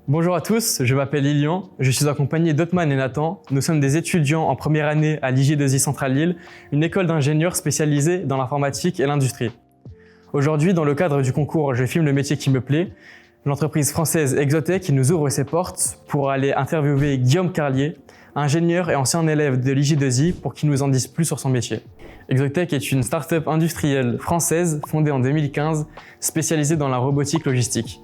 Bonjour à tous, je m'appelle Lilian, je suis accompagné d'Othman et Nathan. Nous sommes des étudiants en première année à l'IJ2I Centrale Lille, une école d'ingénieurs spécialisée dans l'informatique et l'industrie. Aujourd'hui, dans le cadre du concours Je filme le métier qui me plaît, l'entreprise française Exotech nous ouvre ses portes pour aller interviewer Guillaume Carlier, ingénieur et ancien élève de l'IJ2I, pour qu'il nous en dise plus sur son métier. Exotech est une start-up industrielle française fondée en 2015, spécialisée dans la robotique logistique.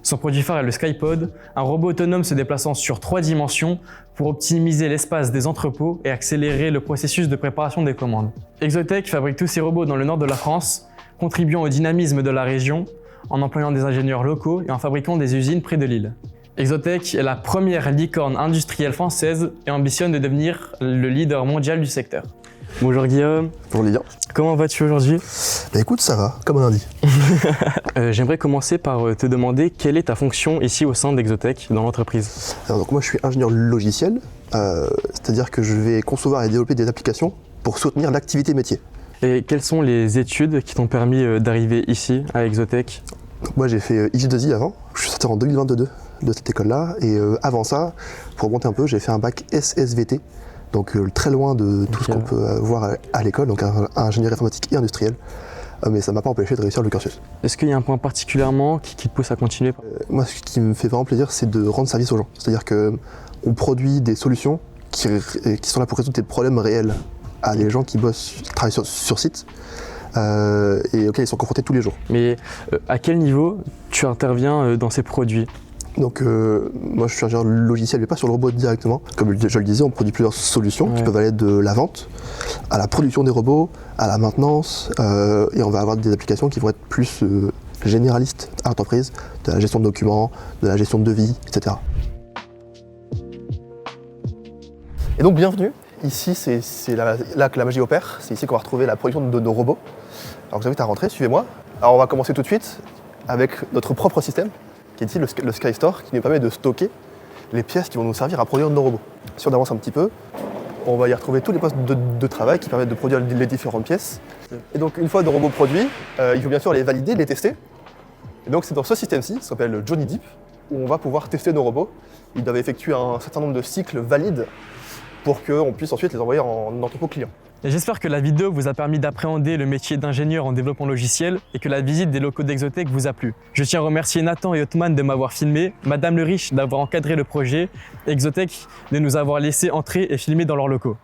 Son produit phare est le Skypod, un robot autonome se déplaçant sur 3 dimensions pour optimiser l'espace des entrepôts et accélérer le processus de préparation des commandes. Exotech fabrique tous ses robots dans le nord de la France, contribuant au dynamisme de la région en employant des ingénieurs locaux et en fabriquant des usines près de Lille. Exotech est la première licorne industrielle française et ambitionne de devenir le leader mondial du secteur. Bonjour Guillaume. Bonjour Lilian. Comment vas-tu aujourd'hui? Bah écoute, ça va, comme un lundi. J'aimerais commencer par te demander quelle est ta fonction ici au sein d'Exotech dans l'entreprise. Alors donc moi je suis ingénieur logiciel, c'est-à-dire que je vais concevoir et développer des applications pour soutenir l'activité métier. Et quelles sont les études qui t'ont permis d'arriver ici à Exotech? Donc moi j'ai fait IJ2I avant, je suis sorti en 2022 de cette école-là, et avant ça, pour remonter un peu, j'ai fait un bac SSVT, donc très loin de tout ce qu'on peut voir à l'école, donc ingénierie informatique et industrielle, mais ça ne m'a pas empêché de réussir le cursus. Est-ce qu'il y a un point particulièrement qui te pousse à continuer? Moi ce qui me fait vraiment plaisir, c'est de rendre service aux gens, c'est-à-dire qu'on produit des solutions qui sont là pour résoudre des problèmes réels à des gens qui travaillent sur site, et auxquels ils sont confrontés tous les jours. Mais à quel niveau tu interviens dans ces produits? Donc moi je suis ingénieur logiciel mais pas sur le robot directement. Comme je le disais, on produit plusieurs solutions qui peuvent aller de la vente à la production des robots, à la maintenance, et on va avoir des applications qui vont être plus généralistes à l'entreprise, de la gestion de documents, de la gestion de devis, etc. Et donc bienvenue, ici c'est là que la magie opère, c'est ici qu'on va retrouver la production de nos robots. Alors je vous invite à rentrer, suivez-moi. Alors on va commencer tout de suite avec notre propre système, qui est ici le SkyStore, qui nous permet de stocker les pièces qui vont nous servir à produire nos robots. Si on avance un petit peu, on va y retrouver tous les postes de travail qui permettent de produire les différentes pièces. Et donc une fois nos robots produits, il faut bien sûr les valider, les tester. Et donc c'est dans ce système-ci, qui s'appelle Johnny Deep, où on va pouvoir tester nos robots. Ils doivent effectuer un certain nombre de cycles valides pour qu'on puisse ensuite les envoyer en entrepôt client. Et j'espère que la vidéo vous a permis d'appréhender le métier d'ingénieur en développement logiciel et que la visite des locaux d'Exotech vous a plu. Je tiens à remercier Nathan et Othman de m'avoir filmé, Madame Le Riche d'avoir encadré le projet, et Exotech de nous avoir laissé entrer et filmer dans leurs locaux.